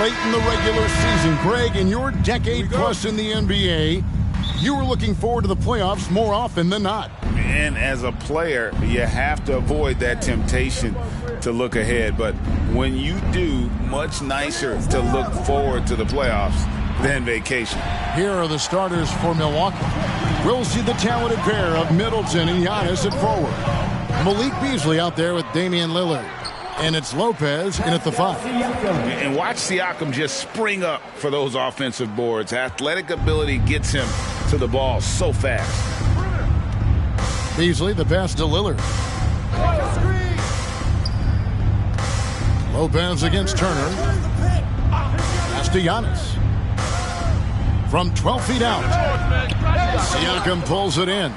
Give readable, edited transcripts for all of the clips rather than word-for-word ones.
late in the regular season. Greg, in your decade plus in the NBA, you were looking forward to the playoffs more often than not. And as a player, you have to avoid that temptation to look ahead. But when you do, much nicer to look forward to the playoffs than vacation. Here are the starters for Milwaukee. We'll see the talented pair of Middleton and Giannis at forward. Malik Beasley out there with Damian Lillard. And it's Lopez in at the 5. And watch Siakam just spring up for those offensive boards. Athletic ability gets him to the ball so fast. Beasley, the pass to Lillard. Lopez against Turner. Pass to Giannis. From 12 feet out. Siakam pulls it in.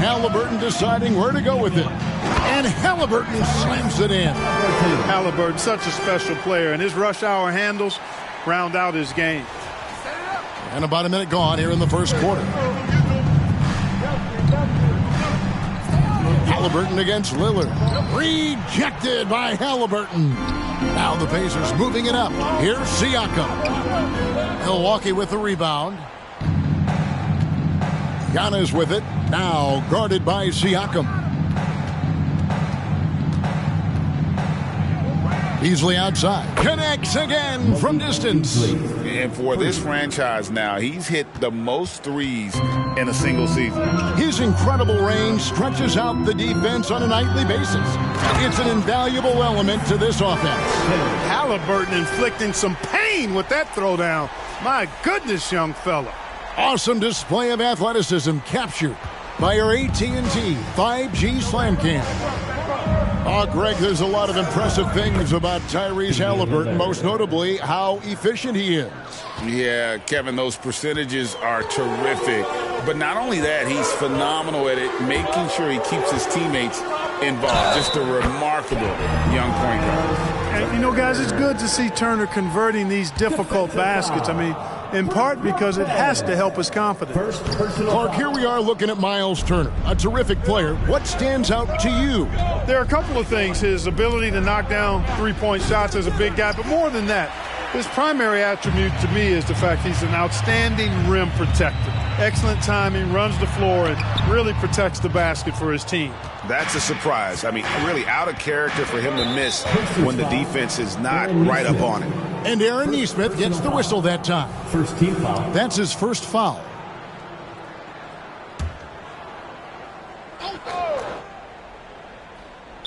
Halliburton deciding where to go with it. And Halliburton slams it in. Halliburton, such a special player, and his rush hour handles round out his game. And about a minute gone here in the first quarter. Halliburton against Lillard. Rejected by Halliburton. Now the Pacers moving it up. Here's Siakam. Milwaukee with the rebound. Giannis with it. Now guarded by Siakam. Beasley outside. Connects again from distance. And for this franchise now, he's hit the most threes in a single season. His incredible range stretches out the defense on a nightly basis. It's an invaluable element to this offense. Halliburton inflicting some pain with that throwdown. My goodness, young fella. Awesome display of athleticism captured by our AT&T 5G Slam Cam. Oh, Greg, there's a lot of impressive things about Tyrese Halliburton, most notably how efficient he is. Yeah, Kevin, those percentages are terrific. But not only that, he's phenomenal at it, making sure he keeps his teammates involved. Just a remarkable young point guard. And, you know, guys, it's good to see Turner converting these difficult baskets. I mean, in part because it has to help his confidence. Clark, here we are looking at Miles Turner, a terrific player. What stands out to you? There are a couple of things. His ability to knock down three-point shots as a big guy, but more than that, his primary attribute to me is the fact he's an outstanding rim protector. Excellent timing, runs the floor, and really protects the basket for his team. That's a surprise. I mean, really out of character for him to miss when the defense is not right up on him. And Aaron Nesmith gets the whistle that time. First team foul. That's his first foul.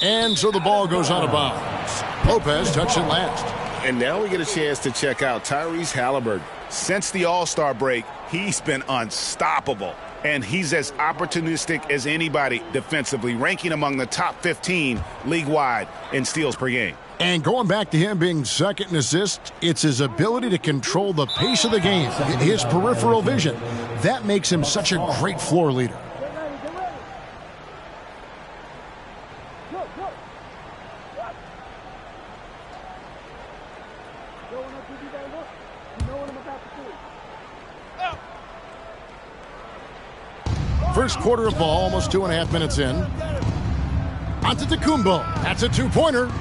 And so the ball goes out of bounds. Lopez touched it last. And now we get a chance to check out Tyrese Halliburton. Since the All-Star break, he's been unstoppable. And he's as opportunistic as anybody defensively, ranking among the top 15 league-wide in steals per game. And going back to him being second in assists, it's his ability to control the pace of the game, his peripheral vision. That makes him such a great floor leader. First quarter of ball, almost 2.5 minutes in. Antetokounmpo, that's a two-pointer.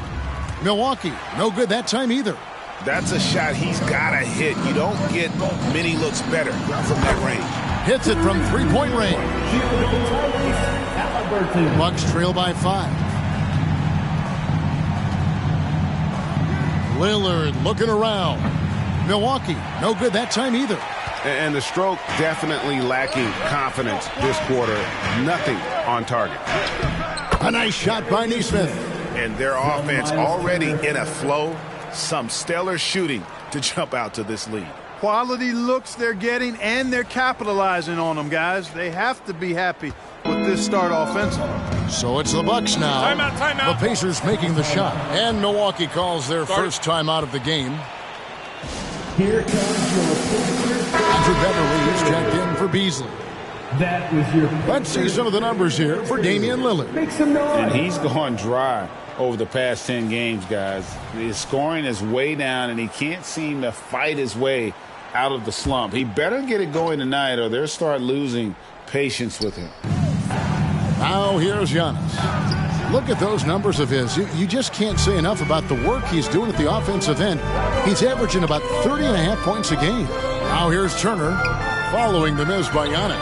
Milwaukee, no good that time either. That's a shot he's got to hit. You don't get many looks better from that range. Hits it from three-point range. Bucks trail by 5. Lillard looking around. Milwaukee, no good that time either. And the stroke definitely lacking confidence this quarter. Nothing on target. A nice shot by Nesmith. And their offense already in a flow. Some stellar shooting to jump out to this lead. Quality looks they're getting, and they're capitalizing on them, guys. They have to be happy with this start offensively. So it's the Bucks now. Timeout. The Pacers making the shot. And Milwaukee calls their first timeout of the game. Here comes your Andrew Beverly is checked in for Beasley. That was your. Let's see some of the numbers here for Damian Lillard. Make some noise. And he's gone dry over the past 10 games, guys. His scoring is way down, and he can't seem to fight his way out of the slump. He better get it going tonight, or they'll start losing patience with him. Now here's Giannis. Look at those numbers of his. You just can't say enough about the work he's doing at the offensive end. He's averaging about 30.5 points a game. Now here's Turner following the miss by Giannis.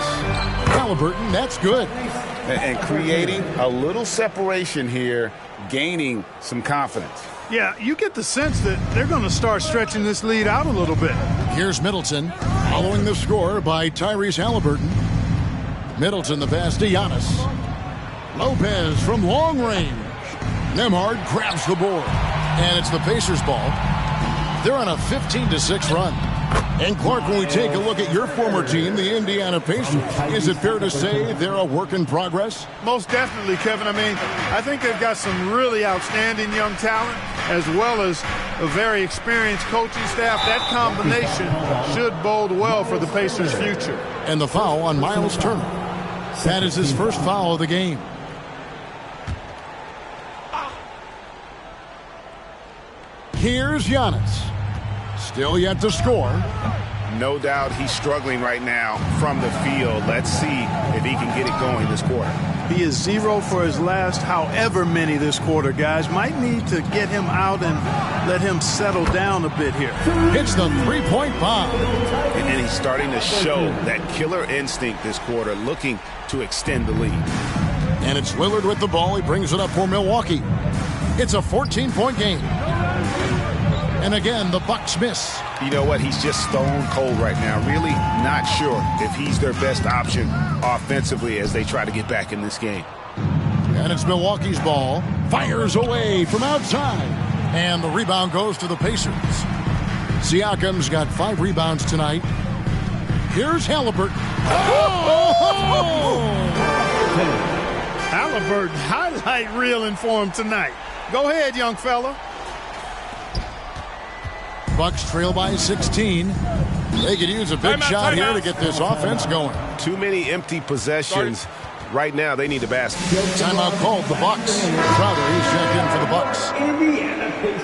Halliburton, that's good. And creating a little separation here, gaining some confidence. Yeah, you get the sense that they're going to start stretching this lead out a little bit. Here's Middleton following the score by Tyrese Halliburton. Middleton the pass to Giannis. Lopez from long range. Nembhard grabs the board. And it's the Pacers ball. They're on a 15-6 run. And Clark, when we take a look at your former team, the Indiana Pacers, is it fair to say they're a work in progress? Most definitely, Kevin. I mean, I think they've got some really outstanding young talent as well as a very experienced coaching staff. That combination should bode well for the Pacers' future. And the foul on Miles Turner. That is his first foul of the game. Here's Giannis. Still yet to score. No doubt he's struggling right now from the field. Let's see if he can get it going this quarter. He is 0 for his last however many this quarter, guys. Might need to get him out and let him settle down a bit here. Hits the three-point bomb. And he's starting to show that killer instinct this quarter, looking to extend the lead. And it's Lillard with the ball. He brings it up for Milwaukee. It's a 14-point game. And again, the Bucks miss. You know what? He's just stone cold right now. Really not sure if he's their best option offensively as they try to get back in this game. And it's Milwaukee's ball. Fires away from outside. And the rebound goes to the Pacers. Siakam's got 5 rebounds tonight. Here's Halliburton. Halliburton, highlight reeling for him tonight. Go ahead, young fella. Bucks trail by 16. They could use a big shot here to get this offense going. Too many empty possessions. Right now, they need a basket. Timeout called the Bucks. Crowder, he's checked in for the Bucks.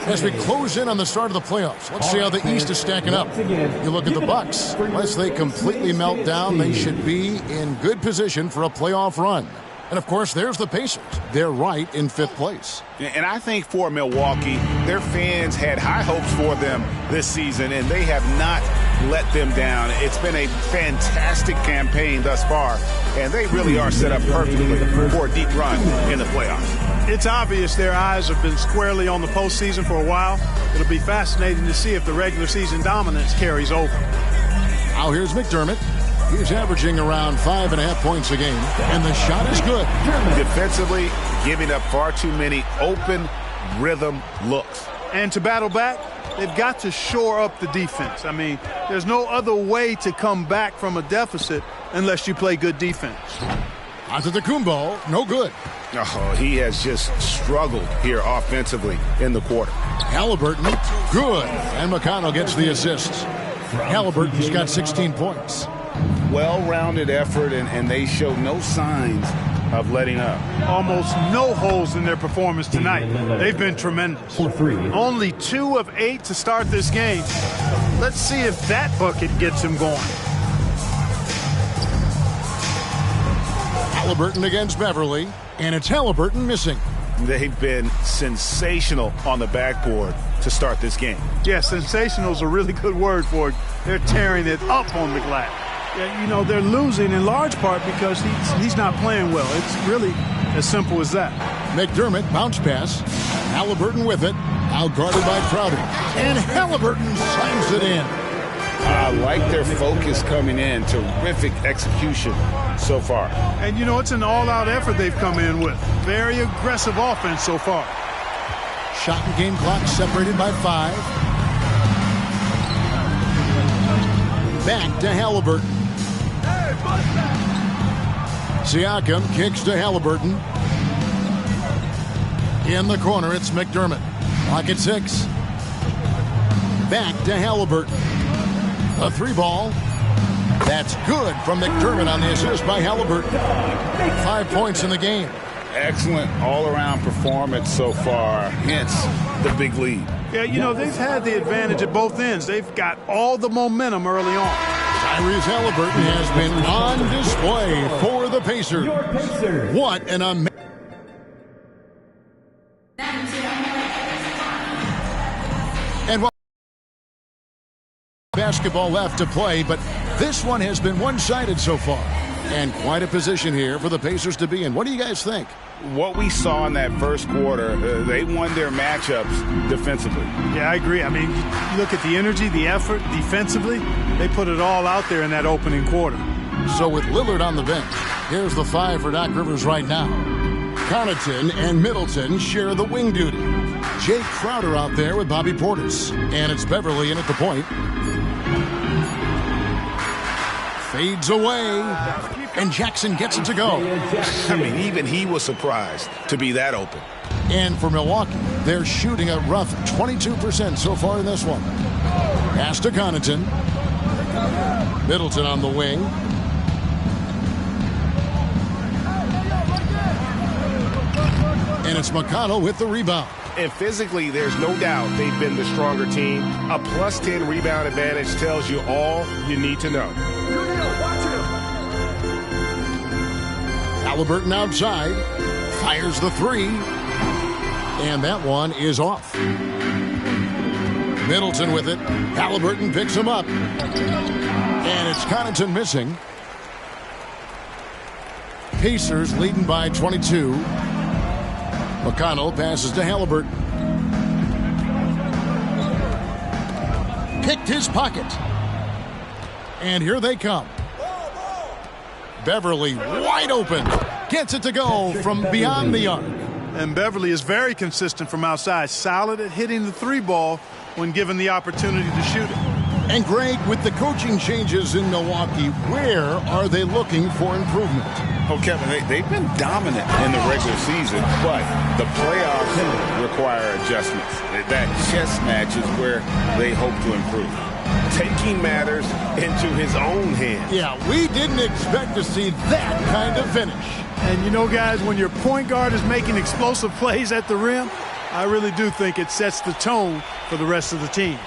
As we close in on the start of the playoffs, let's see how the East is stacking up. You look at the Bucks. Unless they completely melt down, they should be in good position for a playoff run. And, of course, there's the Pacers. They're right in 5th place. And I think for Milwaukee, their fans had high hopes for them this season, and they have not let them down. It's been a fantastic campaign thus far, and they really are set up perfectly for a deep run in the playoffs. It's obvious their eyes have been squarely on the postseason for a while. It'll be fascinating to see if the regular season dominance carries over. Now here's McDermott. He's averaging around 5.5 points a game, and the shot is good. Defensively, giving up far too many open rhythm looks. And to battle back, they've got to shore up the defense. I mean, there's no other way to come back from a deficit unless you play good defense. Antetokounmpo, no good. Oh, he has just struggled here offensively in the quarter. Halliburton, good. And McConnell gets the assist. Halliburton's got 16 points. Well-rounded effort, and they show no signs of letting up. Almost no holes in their performance tonight. They've been tremendous. Only 2 of 8 to start this game. Let's see if that bucket gets him going. Halliburton against Beverly, and it's Halliburton missing. They've been sensational on the backboard to start this game. Yeah, sensational is a really good word for it. They're tearing it up on the glass. You know, they're losing in large part because he's not playing well. It's really as simple as that. McDermott, bounce pass. Halliburton with it. Out guarded by Crowder. And Halliburton slams it in. I like their focus coming in. Terrific execution so far. And, you know, it's an all-out effort they've come in with. Very aggressive offense so far. Shot and game clock separated by 5. Back to Halliburton. Siakam kicks to Halliburton. In the corner, it's McDermott. Clock at 6. Back to Halliburton. A 3-ball. That's good from McDermott on the assist by Halliburton. 5 points in the game. Excellent all-around performance so far, hence the big lead. Yeah, you know, they've had the advantage at both ends. They've got all the momentum early on. Tyrese Halliburton has been on display for the Pacers. What an amazing basketball left to play, but this one has been one-sided so far. And quite a position here for the Pacers to be in. What do you guys think? What we saw in that first quarter, they won their matchups defensively. Yeah, I agree. I mean, you look at the energy, the effort defensively, they put it all out there in that opening quarter. So with Lillard on the bench, here's the 5 for Doc Rivers right now. Connaughton and Middleton share the wing duty. Jake Crowder out there with Bobby Portis. And it's Beverly in at the point. Fades away. And Jackson gets it to go. I mean, even he was surprised to be that open. And for Milwaukee, they're shooting a rough 22% so far in this one. Pass to Connaughton. Middleton on the wing. And it's McConnell with the rebound. And physically, there's no doubt they've been the stronger team. A plus 10 rebound advantage tells you all you need to know. Haliburton outside. Fires the 3. And that one is off. Middleton with it. Haliburton picks him up. And it's Connaughton missing. Pacers leading by 22. McConnell passes to Haliburton. Picked his pocket. And here they come. Beverly wide open. Gets it to go from beyond the arc. And Beverly is very consistent from outside. Solid at hitting the 3 ball when given the opportunity to shoot it. And Greg, with the coaching changes in Milwaukee, where are they looking for improvement? Oh, Kevin, they've been dominant in the regular season, but the playoffs require adjustments. That chess match is where they hope to improve. Taking matters into his own hands. Yeah, we didn't expect to see that kind of finish. And you know, guys, when your point guard is making explosive plays at the rim, I really do think it sets the tone for the rest of the team.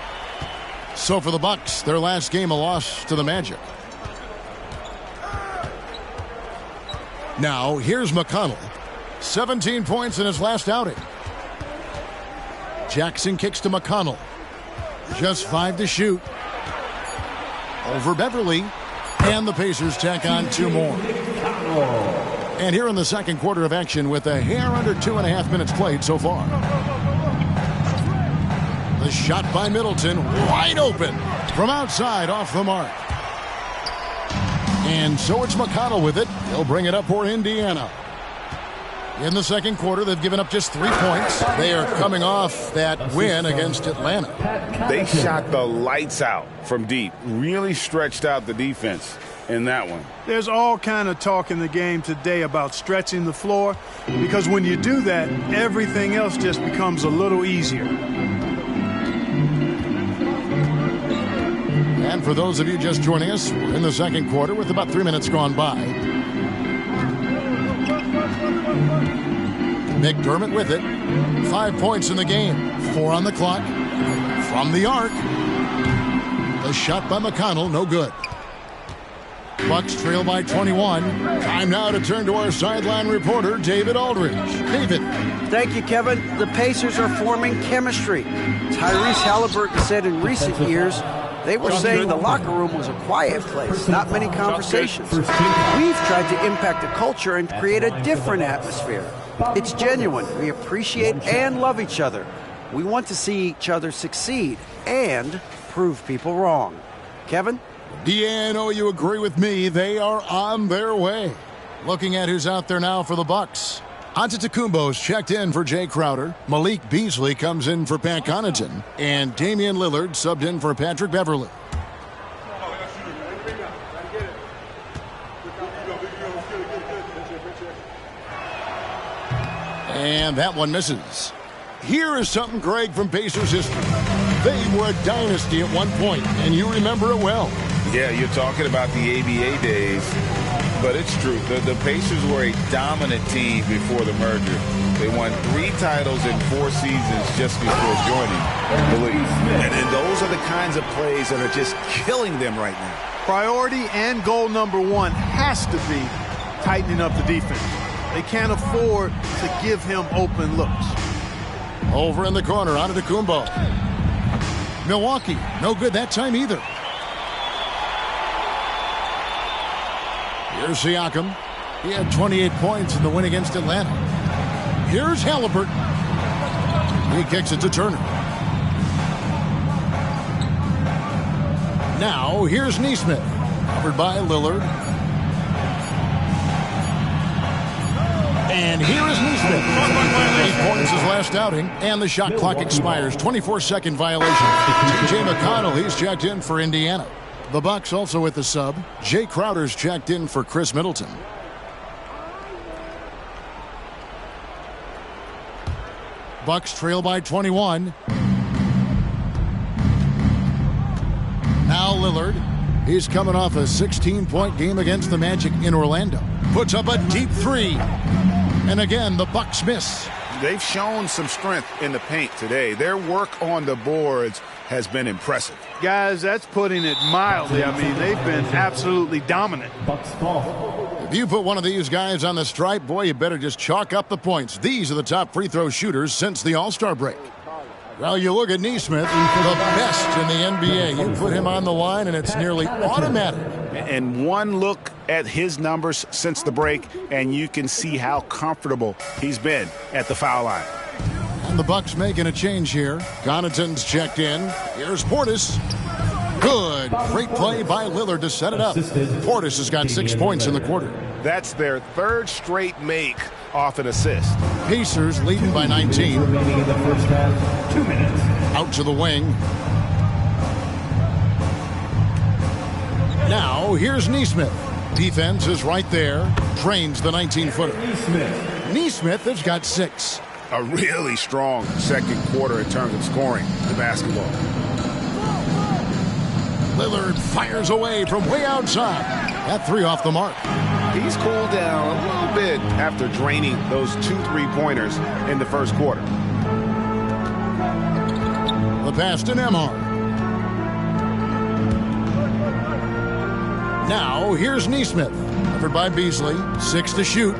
So for the Bucks, their last game a loss to the Magic. Now, here's McConnell. 17 points in his last outing. Jackson kicks to McConnell. Just 5 to shoot. Over Beverly. And the Pacers tack on 2 more. And here in the second quarter of action with a hair under 2.5 minutes played so far. The shot by Middleton, wide open. From outside, off the mark. And so it's McConnell with it. He'll bring it up for Indiana. In the second quarter, they've given up just 3 points. They are coming off that win against Atlanta. They shot the lights out from deep. Really stretched out the defense in that one. There's all kind of talk in the game today about stretching the floor, because when you do that, everything else just becomes a little easier. And for those of you just joining us, we're in the second quarter with about 3 minutes gone by. McDermott with it. 5 points in the game. 4 on the clock. From the arc. The shot by McConnell, no good. Bucks trail by 21. Time now to turn to our sideline reporter, David Aldridge. David. Thank you, Kevin. The Pacers are forming chemistry. Tyrese Haliburton said in recent years they were saying the locker room was a quiet place, not many conversations. We've tried to impact the culture and create a different atmosphere. It's genuine. We appreciate and love each other. We want to see each other succeed and prove people wrong. Kevin? Deanno, you agree with me. They are on their way. Looking at who's out there now for the Bucks. Antetokounmpo's checked in for Jay Crowder. Malik Beasley comes in for Pat Connaughton. And Damian Lillard subbed in for Patrick Beverly. And that one misses. Here is something, Greg, from Pacers history. They were a dynasty at one point, and you remember it well. Yeah, you're talking about the ABA days, but it's true. The Pacers were a dominant team before the merger. They won 3 titles in 4 seasons just before joining the league. And those are the kinds of plays that are just killing them right now. Priority and goal number 1 has to be tightening up the defense. They can't afford to give him open looks. Over in the corner, Antetokounmpo. Milwaukee, no good that time either. Here's Siakam. He had 28 points in the win against Atlanta. Here's Halliburton. He kicks it to Turner. Now, here's Nesmith. Covered by Lillard. And here is Nesmith. 8 points his last outing, and the shot clock expires. 24-second violation. T.J. McConnell, he's checked in for Indiana. The Bucks also with the sub. Jay Crowder's checked in for Chris Middleton. Bucks trail by 21. Now Lillard. He's coming off a 16-point game against the Magic in Orlando. Puts up a deep three. And again, the Bucks miss. They've shown some strength in the paint today. Their work on the boards has been impressive. Guys, that's putting it mildly. I mean, they've been absolutely dominant. Bucks ball. If you put one of these guys on the stripe, boy, you better just chalk up the points. These are the top free throw shooters since the All-Star break. Well, you look at Nesmith, the best in the NBA. You put him on the line, and it's nearly automatic. And one look at his numbers since the break, and you can see how comfortable he's been at the foul line. And the Bucks making a change here. Connaughton's checked in. Here's Portis. Good. Great play by Lillard to set it up. Portis has got 6 points in the quarter. That's their third straight make off an assist. Pacers leading by 19. Remaining in the first half, 2 minutes. Out to the wing. Now, here's Nesmith. Defense is right there. Drains the 19-footer. Nesmith has got 6. A really strong second quarter in terms of scoring the basketball. Lillard fires away from way outside. That 3 off the mark. He's cooled down a little bit after draining those 2 3-pointers in the first quarter. The pass to Nembhard. Now, here's Nesmith. Covered by Beasley. 6 to shoot.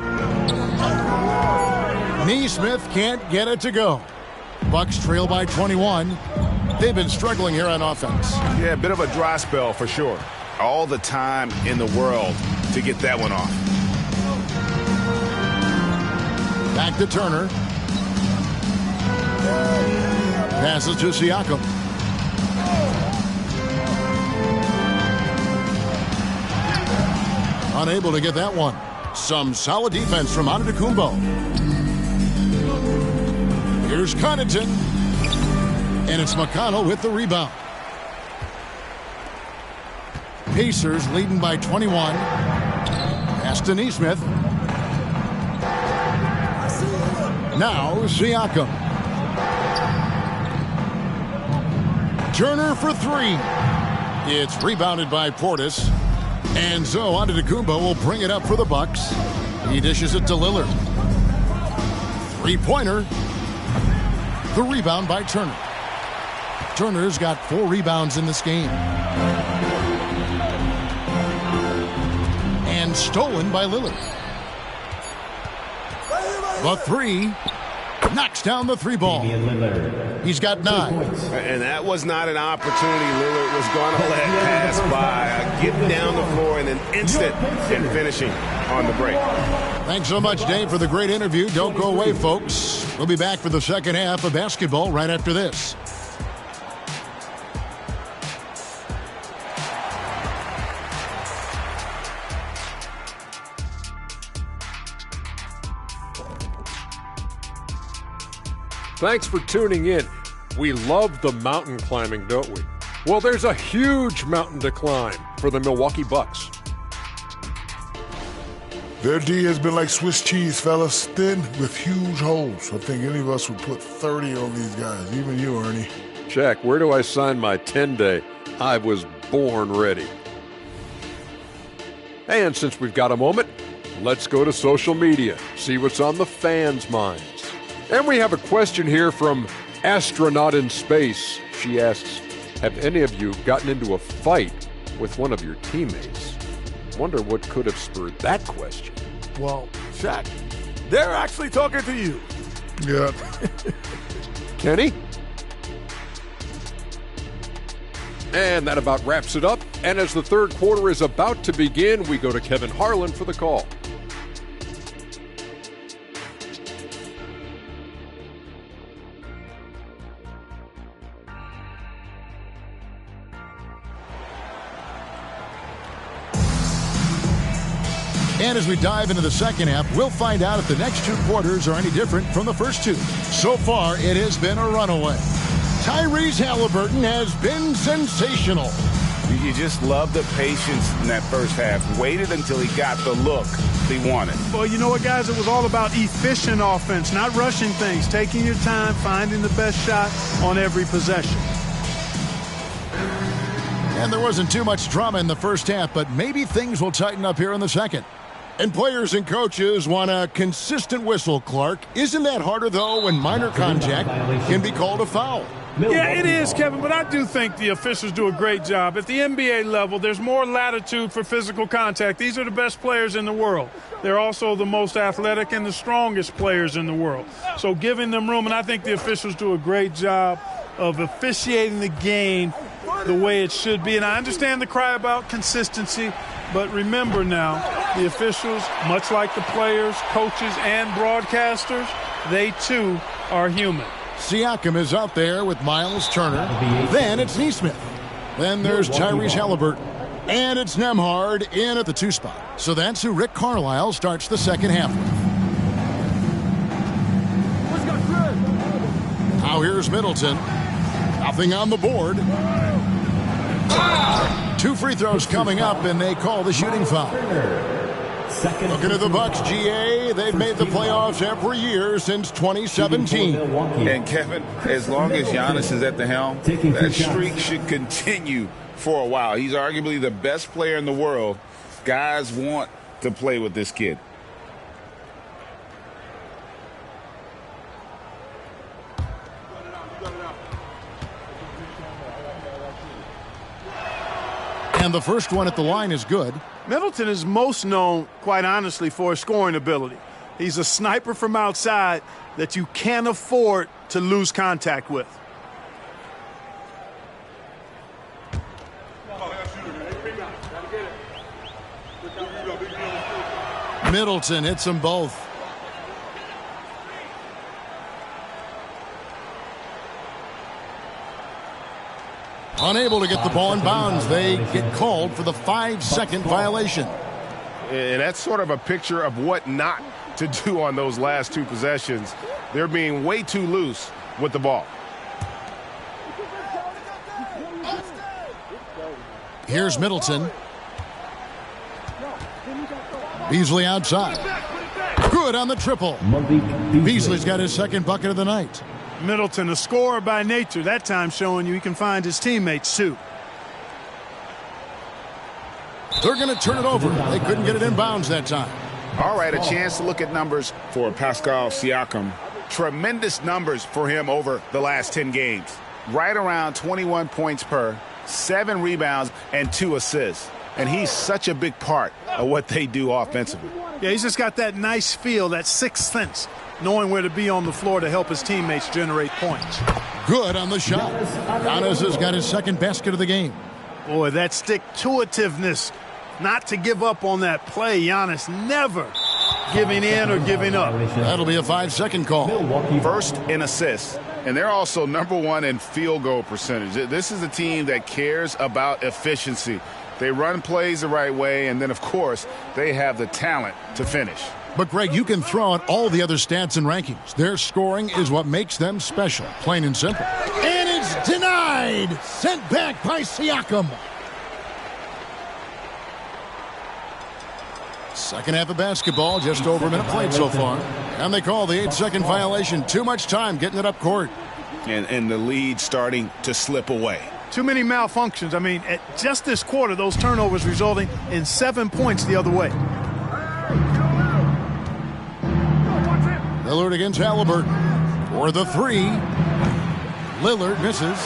Nesmith can't get it to go. Bucks trail by 21. They've been struggling here on offense. Yeah, a bit of a dry spell for sure. All the time in the world to get that one off. Back to Turner. Passes to Siakam. Unable to get that one. Some solid defense from Antetokounmpo. Here's Connaughton. And it's McConnell with the rebound. Pacers leading by 21. Pass to Nesmith. Now Siakam. Turner for 3. It's rebounded by Portis. And so Antetokounmpo will bring it up for the Bucks. He dishes it to Lillard. 3-pointer. The rebound by Turner. Turner's got 4 rebounds in this game. And stolen by Lillard. The 3 knocks down the 3 ball. He's got 9. And that was not an opportunity Lillard was going to let pass by. Getting down the floor in an instant and finishing on the break. Thanks so much, Dave, for the great interview. Don't go away, folks. We'll be back for the second half of basketball right after this. Thanks for tuning in. We love the mountain climbing, don't we? Well, there's a huge mountain to climb for the Milwaukee Bucks. Their D has been like Swiss cheese, fellas. Thin with huge holes. I think any of us would put 30 on these guys, even you, Ernie. Jack, where do I sign my 10-day? I was born ready. And since we've got a moment, let's go to social media, see what's on the fans' minds. And we have a question here from Astronaut in Space. She asks, have any of you gotten into a fight with one of your teammates? Wonder what could have spurred that question. Well, Shaq, they're actually talking to you. Yeah. Kenny? And that about wraps it up. And as the third quarter is about to begin, we go to Kevin Harlan for the call. And as we dive into the second half, we'll find out if the next two quarters are any different from the first two. So far, it has been a runaway. Tyrese Haliburton has been sensational. You just love the patience in that first half. Waited until he got the look he wanted. Well, you know what, guys? It was all about efficient offense, not rushing things, taking your time, finding the best shot on every possession. And there wasn't too much drama in the first half, but maybe things will tighten up here in the second. And players and coaches want a consistent whistle, Clark. Isn't that harder, though, when minor contact can be called a foul? Yeah, it is, Kevin, but I do think the officials do a great job. At the NBA level, there's more latitude for physical contact. These are the best players in the world. They're also the most athletic and the strongest players in the world. So giving them room, and I think the officials do a great job of officiating the game the way it should be. And I understand the cry about consistency, but remember now, the officials, much like the players, coaches, and broadcasters, they too are human. Siakam is out there with Miles Turner. Then it's Nesmith. Then there's Tyrese Haliburton. And it's Nembhard in at the 2 spot. So that's who Rick Carlisle starts the second half with. Now here's Middleton. Nothing on the board. 2 free throws coming up, and they call the shooting foul. Looking at the Bucks, GA, they've made the playoffs every year since 2017. And Kevin, as long as Giannis is at the helm, that streak should continue for a while. He's arguably the best player in the world. Guys want to play with this kid. And the first one at the line is good. Middleton is most known, quite honestly, for his scoring ability. He's a sniper from outside that you can't afford to lose contact with. Middleton hits them both. Unable to get the ball in bounds. They get called for the 5-second violation. And that's sort of a picture of what not to do on those last 2 possessions. They're being way too loose with the ball. Here's Middleton. Beasley outside. Good on the triple. Beasley's got his second bucket of the night. Middleton, a scorer by nature, that time showing you he can find his teammates too. They're going to turn it over. They couldn't get it in bounds that time. All right, a chance to look at numbers for Pascal Siakam. Tremendous numbers for him over the last 10 games. Right around 21 points per, 7 rebounds, and 2 assists. And he's such a big part of what they do offensively. Yeah, he's just got that nice feel, that sixth sense, knowing where to be on the floor to help his teammates generate points. Good on the shot. Giannis has got his second basket of the game. Boy, that stick-to-itiveness, not to give up on that play. Giannis never giving in or giving up. That'll be a 5-second call. First in assists, and they're also #1 in field goal percentage. This is a team that cares about efficiency. They run plays the right way, and then, of course, they have the talent to finish. But, Greg, you can throw out all the other stats and rankings. Their scoring is what makes them special, plain and simple. And it's denied! Sent back by Siakam. Second half of basketball, just over a minute played so far. And they call the 8-second violation. Too much time getting it up court. And the lead starting to slip away. Too many malfunctions. I mean, at just this quarter, those turnovers resulting in 7 points the other way. Lillard against Haliburton for the 3. Lillard misses.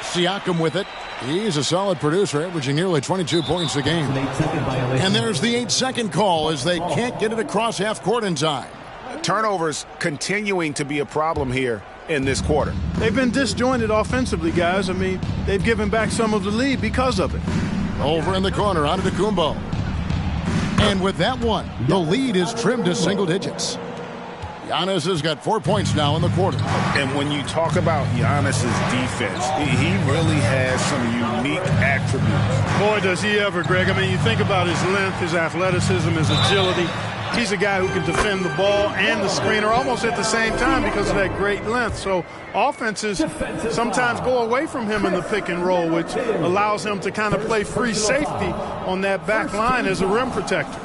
Siakam with it. He's a solid producer, averaging nearly 22 points a game. And there's the 8-second call as they can't get it across half court in time. Turnovers continuing to be a problem here in this quarter. They've been disjointed offensively, guys. I mean, they've given back some of the lead because of it. Over in the corner, Antetokounmpo. And with that one, the lead is trimmed to single digits. Giannis has got 4 points now in the quarter. And when you talk about Giannis's defense, he really has some unique attributes. Boy, does he ever, Greg. I mean, you think about his length, his athleticism, his agility. He's a guy who can defend the ball and the screener almost at the same time because of that great length. So offenses sometimes go away from him in the pick and roll, which allows him to kind of play free safety on that back line as a rim protector.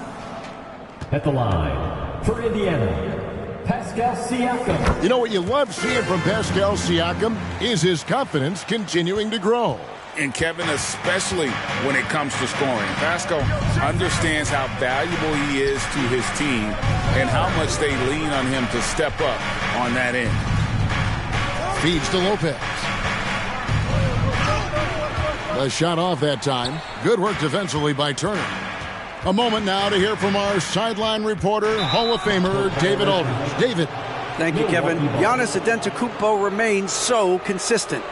At the line for Indiana, Pascal Siakam. You know what you love seeing from Pascal Siakam is his confidence continuing to grow. And Kevin, especially when it comes to scoring, Pascal understands how valuable he is to his team and how much they lean on him to step up on that end. Feeds to Lopez. The shot off that time. Good work defensively by Turner. A moment now to hear from our sideline reporter, Hall of Famer David Aldridge. David. Thank you, Kevin. Giannis Antetokounmpo remains so consistent.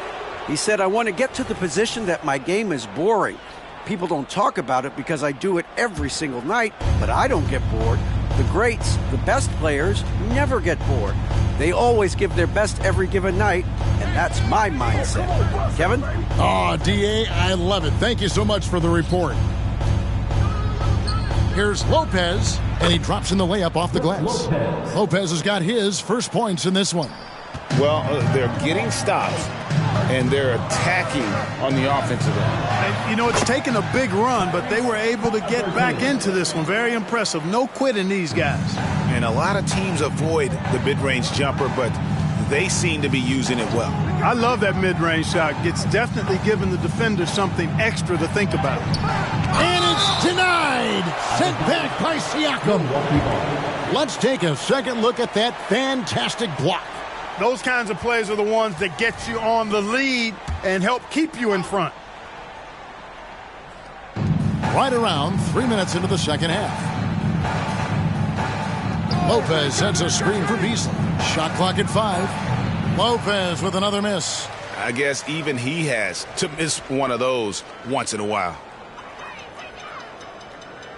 He said, I want to get to the position that my game is boring. People don't talk about it because I do it every single night, but I don't get bored. The greats, the best players, never get bored. They always give their best every given night, and that's my mindset. Kevin? Oh, D.A., I love it. Thank you so much for the report. Here's Lopez, and he drops in the layup off the glass. Lopez has got his first points in this one. Well, they're getting stops, and they're attacking on the offensive end. And, you know, it's taken a big run, but they were able to get back into this one. Very impressive. No quitting these guys. And a lot of teams avoid the mid-range jumper, but they seem to be using it well. I love that mid-range shot. It's definitely given the defender something extra to think about. And it's denied. Sent back by Siakam. Let's take a second look at that fantastic block. Those kinds of plays are the ones that get you on the lead and help keep you in front. Right around 3 minutes into the second half. Lopez sets a screen for Beasley. Shot clock at 5. Lopez with another miss. I guess even he has to miss one of those once in a while.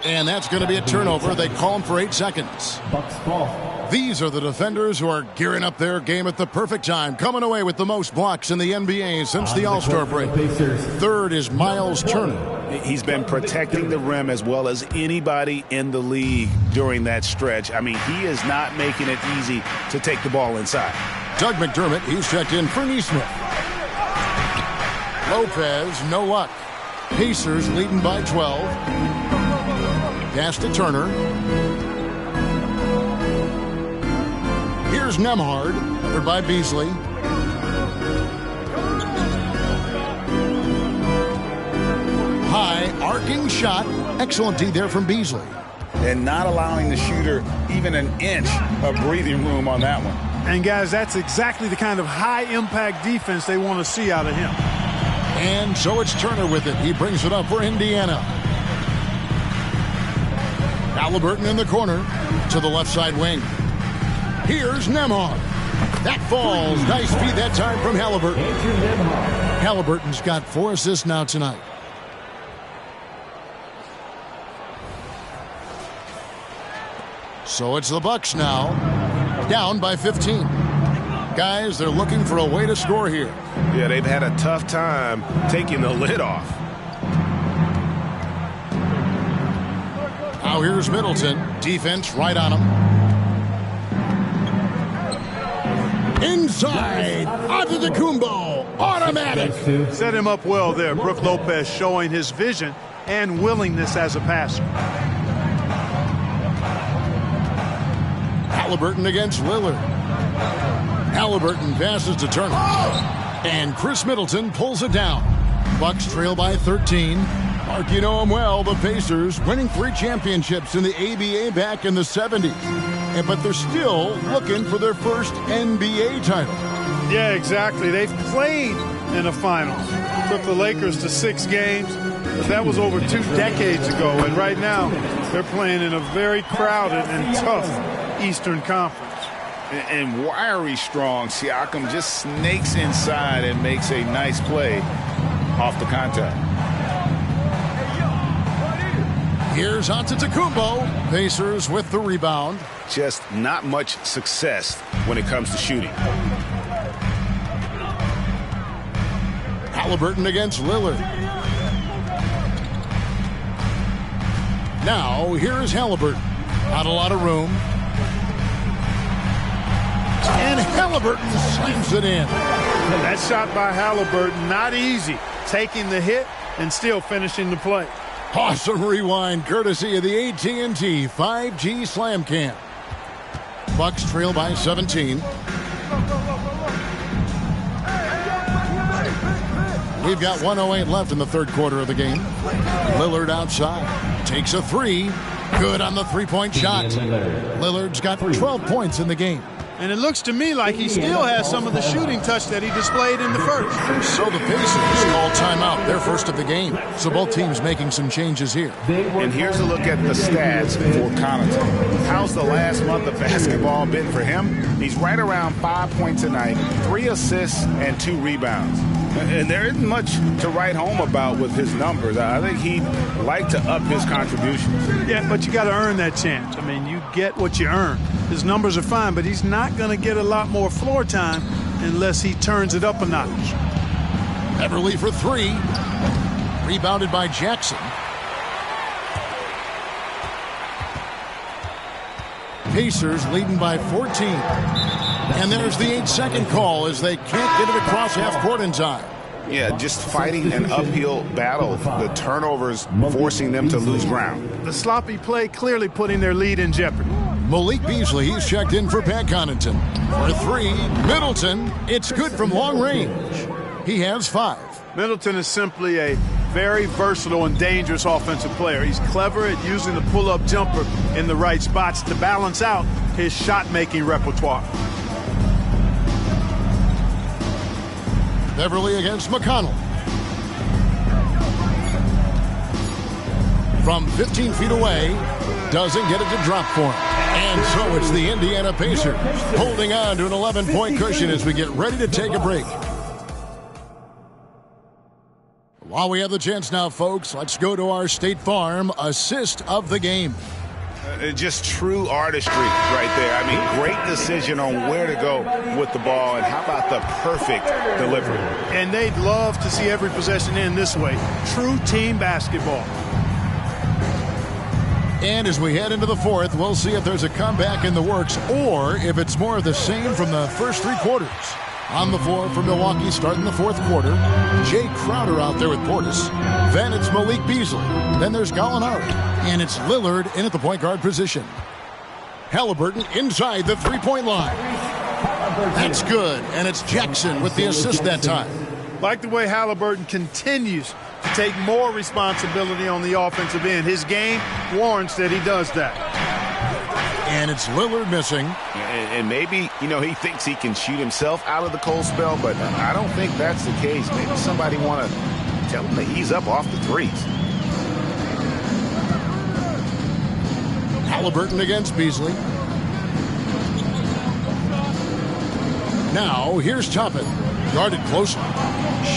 And that's going to be a turnover. They call him for 8 seconds. Bucks ball. These are the defenders who are gearing up their game at the perfect time, coming away with the most blocks in the NBA since the All-Star break. Third is Miles Turner. He's been protecting the rim as well as anybody in the league during that stretch. I mean, he is not making it easy to take the ball inside. Doug McDermott, he's checked in for Neesmith. Lopez, no luck. Pacers leading by 12. Pass to Turner. Here's Nembhard, covered by Beasley. High, arcing shot. Excellent D there from Beasley. And not allowing the shooter even an inch of breathing room on that one. And, guys, that's exactly the kind of high-impact defense they want to see out of him. And so it's Turner with it. He brings it up for Indiana. Halliburton in the corner to the left side wing. Here's Nembhard. That falls. Nice feed that time from Halliburton. Halliburton's got 4 assists now tonight. So it's the Bucks now, down by 15. Guys, they're looking for a way to score here. Yeah, they've had a tough time taking the lid off. Now here's Middleton. Defense right on him. Inside. Antetokounmpo. Automatic. Set him up well there. Brook Lopez showing his vision and willingness as a passer. Halliburton against Lillard. Halliburton passes to Turner. And Chris Middleton pulls it down. Bucks trail by 13. Mark, you know them well, the Pacers winning 3 championships in the ABA back in the 70s. But they're still looking for their first NBA title. Yeah, exactly. They've played in the finals. Took the Lakers to 6 games, but that was over 2 decades ago. And right now, they're playing in a very crowded and tough Eastern Conference. And wiry strong. Siakam just snakes inside and makes a nice play off the contact. Here's Antetokounmpo. Pacers with the rebound. Just not much success when it comes to shooting. Haliburton against Lillard. Now, here is Haliburton. Not a lot of room. And Haliburton slams it in. That shot by Haliburton, not easy. Taking the hit and still finishing the play. Awesome rewind, courtesy of the AT&T 5G Slam Cam. Bucks trail by 17. We've got 1:08 left in the third quarter of the game. Lillard outside. Takes a three. Good on the three-point shot. Lillard's got 12 points in the game. And it looks to me like he still has some of the shooting touch that he displayed in the first. So the Pacers call timeout, their first of the game. So both teams making some changes here. And here's a look at the stats for Connaughton. How's the last month of basketball been for him? He's right around 5 points a night, 3 assists, and 2 rebounds. And there isn't much to write home about with his numbers. I think he'd like to up his contributions. Yeah, but you got to earn that chance. I mean, you get what you earn. His numbers are fine, but he's not going to get a lot more floor time unless he turns it up a notch. Beverly for three. Rebounded by Jackson. Pacers leading by 14. And there's the 8-second call as they can't get it across half court in time. Yeah, just fighting an uphill battle. The turnovers forcing them to lose ground. The sloppy play clearly putting their lead in jeopardy. Malik Beasley, he's checked in for Pat Connaughton. For three, Middleton, it's good from long range. He has 5. Middleton is simply a very versatile and dangerous offensive player. He's clever at using the pull-up jumper in the right spots to balance out his shot-making repertoire. Beverly against McConnell. From 15 feet away, doesn't get it to drop for him. And so it's the Indiana Pacers holding on to an 11-point cushion as we get ready to take a break. While we have the chance now, folks, let's go to our State Farm assist of the game. Just true artistry right there. I mean, great decision on where to go with the ball, and how about the perfect delivery? And they'd love to see every possession end this way. True team basketball. And as we head into the fourth, we'll see if there's a comeback in the works or if it's more of the same from the first 3 quarters. On the floor for Milwaukee starting the fourth quarter, Jay Crowder out there with Portis. Then it's Malik Beasley. Then there's Gallinari. And it's Lillard in at the point guard position. Haliburton inside the three-point line. That's good. And it's Jackson with the assist that time. Like the way Haliburton continues to take more responsibility on the offensive end. His game warrants that he does that. And it's Lillard missing. And maybe, you know, he thinks he can shoot himself out of the cold spell, but I don't think that's the case. Maybe somebody want to tell him to ease up off the threes. Haliburton against Beasley. Now, here's Toppin. Guarded closely.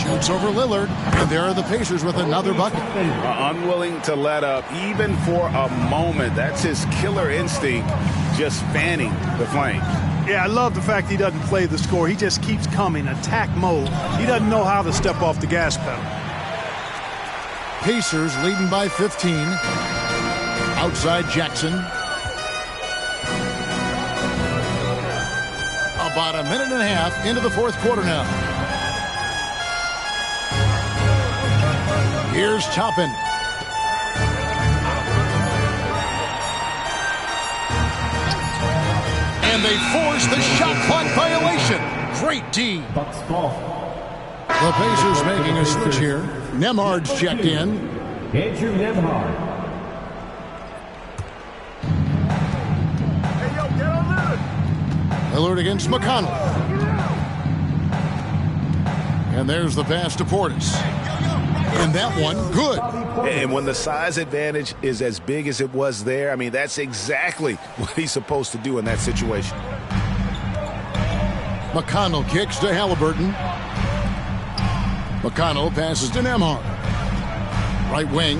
Shoots over Lillard. And there are the Pacers with another bucket. Unwilling to let up, even for a moment. That's his killer instinct, just fanning the flame. Yeah, I love the fact he doesn't play the score. He just keeps coming, attack mode. He doesn't know how to step off the gas pedal. Pacers leading by 15. Outside Jackson. About a minute and a half into the fourth quarter now. Here's Toppin. And they force the shot clock violation. Great D. Bucks ball. The Pacers making a switch here. Nembhard's checked in. Andrew Nembhard. Lillard against McConnell. And there's the pass to Portis. And that one, good. And when the size advantage is as big as it was there, I mean, that's exactly what he's supposed to do in that situation. McConnell kicks to Halliburton. McConnell passes to Nembhard. Right wing.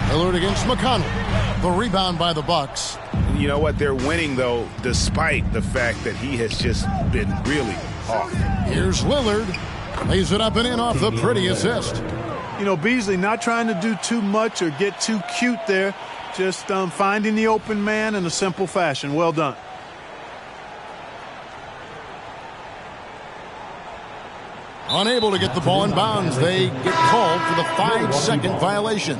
Lillard against McConnell. The rebound by the Bucks. You know what? They're winning, though, despite the fact that he has just been really off. Here's Lillard. Lays it up and in off the pretty assist. You know, Beasley not trying to do too much or get too cute there. Just finding the open man in a simple fashion. Well done. Unable to get the ball in bounds. They get called for the 5-second violation.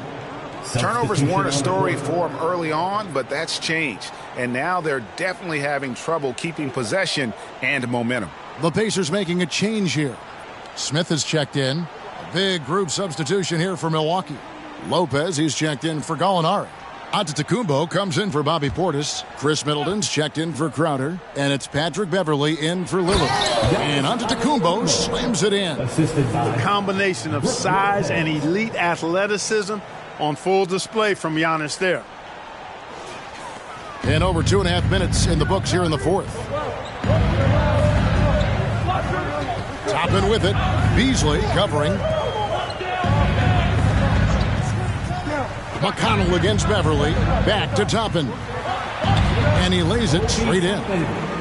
Turnovers weren't a story for them early on, but that's changed. And now they're definitely having trouble keeping possession and momentum. The Pacers making a change here. Smith has checked in. A big group substitution here for Milwaukee. Lopez, he's checked in for Gallinari. Antetokounmpo comes in for Bobby Portis. Chris Middleton's checked in for Crowder. And it's Patrick Beverley in for Lillard. And Antetokounmpo slams it in. The combination of size and elite athleticism on full display from Giannis there. And over 2.5 minutes in the books here in the fourth. Toppin with it. Beasley covering. McConnell against Beverley. Back to Toppin. And he lays it straight in.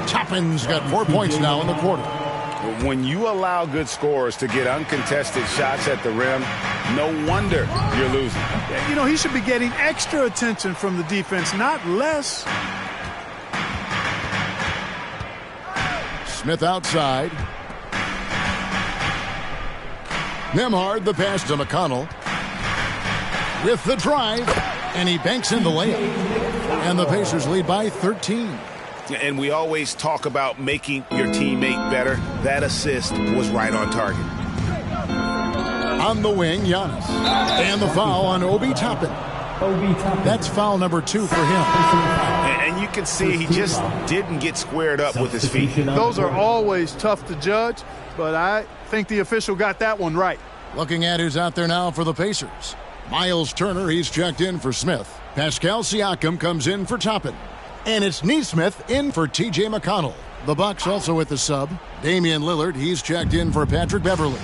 Toppin's got 4 points now in the quarter. When you allow good scorers to get uncontested shots at the rim, no wonder you're losing. You know, he should be getting extra attention from the defense, not less. Smith outside. Nembhard, the pass to McConnell. With the drive, and he banks in the layup. And the Pacers lead by 13. And we always talk about making your teammate better. That assist was right on target. On the wing, Giannis. And the foul on Obi Toppin. That's foul number 2 for him. And you can see he just didn't get squared up with his feet. Those are always tough to judge, but I think the official got that one right. Looking at who's out there now for the Pacers. Miles Turner, he's checked in for Smith. Pascal Siakam comes in for Toppin. And it's Nesmith in for T.J. McConnell. The Bucks also with the sub. Damian Lillard, he's checked in for Patrick Beverley.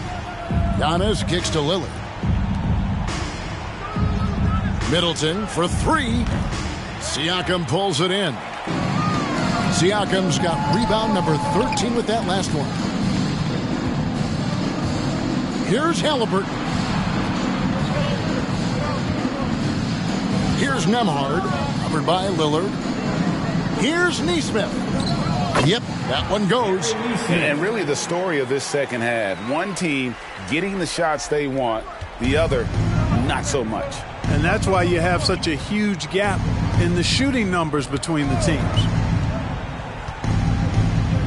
Giannis kicks to Lillard. Middleton for 3. Siakam pulls it in. Siakam's got rebound number 13 with that last one. Here's Halliburton. Here's Nembhard, covered by Lillard. Here's Nesmith. Yep, that one goes. And really the story of this second half, one team getting the shots they want, the other not so much. And that's why you have such a huge gap in the shooting numbers between the teams.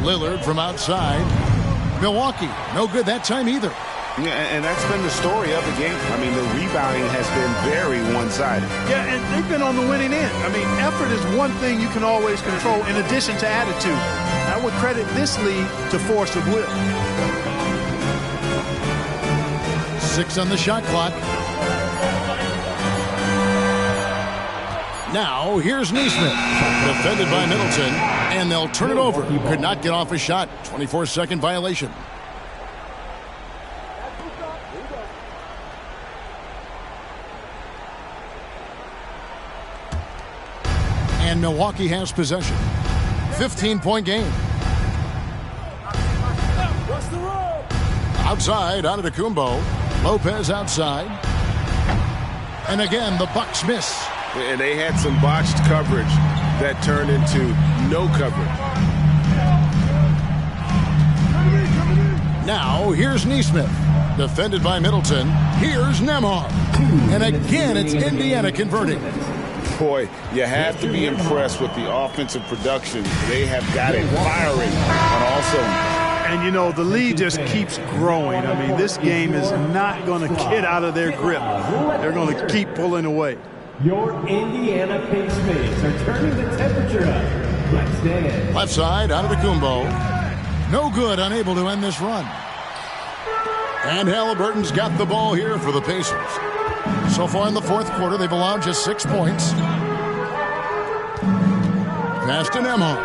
Lillard from outside. Milwaukee, no good that time either. Yeah, and that's been the story of the game. I mean, the rebounding has been very one-sided. Yeah, and they've been on the winning end. I mean, effort is one thing you can always control in addition to attitude. I would credit this lead to force of will. 6 on the shot clock. Now, here's Nesmith. Defended by Middleton, and they'll turn it over. Could not get off a shot. 24-second violation. And Milwaukee has possession. 15-point game. Outside, Antetokounmpo. Lopez outside. And again, the Bucks miss. And they had some botched coverage that turned into no coverage. Now, here's Nesmith. Defended by Middleton. Here's Nembhard. And again, it's Indiana converting. Boy, you have to be impressed with the offensive production. They have got it firing on all cylinders. And, you know, the lead just keeps growing. I mean, this game is not going to get out of their grip. They're going to keep pulling away. Your Indiana Pacers are turning the temperature up. Let's dance. Left side, Antetokounmpo. No good, unable to end this run. And Halliburton's got the ball here for the Pacers. So far in the fourth quarter, they've allowed just 6 points. Pass to Nembhard.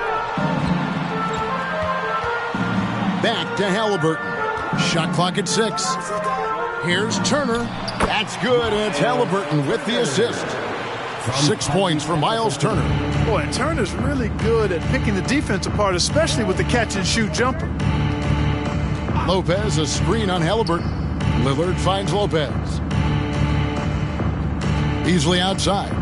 Back to Halliburton. Shot clock at 6. Here's Turner. That's good, and it's Halliburton with the assist. 6 points for Miles Turner. Boy, Turner's really good at picking the defense apart, especially with the catch-and-shoot jumper. Lopez, a screen on Halliburton. Lillard finds Lopez. Beasley outside.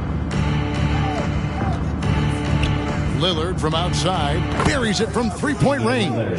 Lillard from outside buries it from three-point range.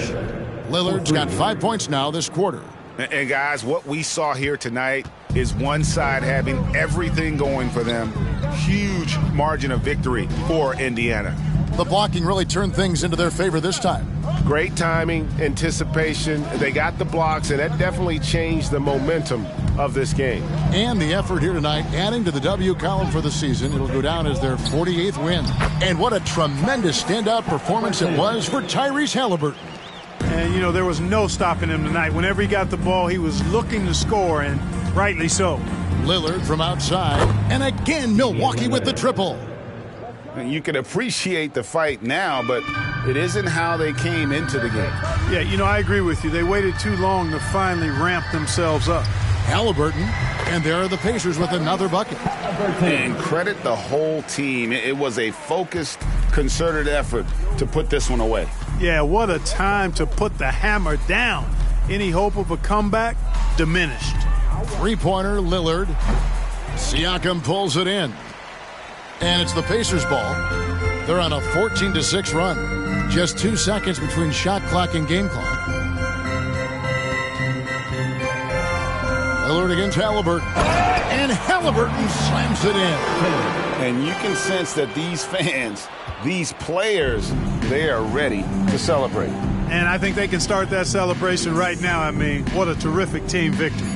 Lillard's got 5 points now this quarter. And guys, what we saw here tonight is one side having everything going for them. Huge margin of victory for Indiana. The blocking really turned things into their favor this time. Great timing, anticipation. They got the blocks, and that definitely changed the momentum of this game. And the effort here tonight, adding to the W column for the season. It'll go down as their 48th win. And what a tremendous standout performance it was for Tyrese Halliburton. And, you know, there was no stopping him tonight. Whenever he got the ball, he was looking to score, and rightly so. Lillard from outside. And again, Milwaukee with the triple. And you can appreciate the fight now, but it isn't how they came into the game. Yeah, you know, I agree with you. They waited too long to finally ramp themselves up. Halliburton, and there are the Pacers with another bucket. And credit the whole team. It was a focused, concerted effort to put this one away. Yeah, what a time to put the hammer down. Any hope of a comeback? Diminished. Three-pointer, Lillard. Siakam pulls it in. And it's the Pacers' ball. They're on a 14-6 run. Just 2 seconds between shot clock and game clock. Lillard against Halliburton. And Halliburton slams it in. And you can sense that these fans, these players, they are ready to celebrate. And I think they can start that celebration right now. I mean, what a terrific team victory.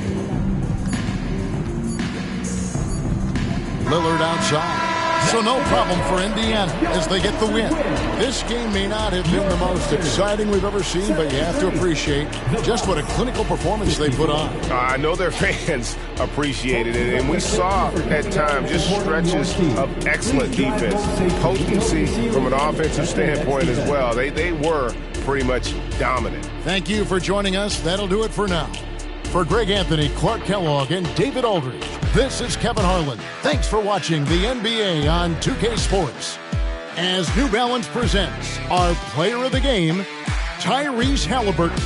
Lillard outside. So no problem for Indiana as they get the win. This game may not have been the most exciting we've ever seen, but you have to appreciate just what a clinical performance they put on. I know their fans appreciated it, and we saw at times just stretches of excellent defense, potency from an offensive standpoint as well. They were pretty much dominant. Thank you for joining us. That'll do it for now. For Greg Anthony, Clark Kellogg, and David Aldridge, this is Kevin Harlan. Thanks for watching the NBA on 2K Sports. As New Balance presents our player of the game, Tyrese Halliburton.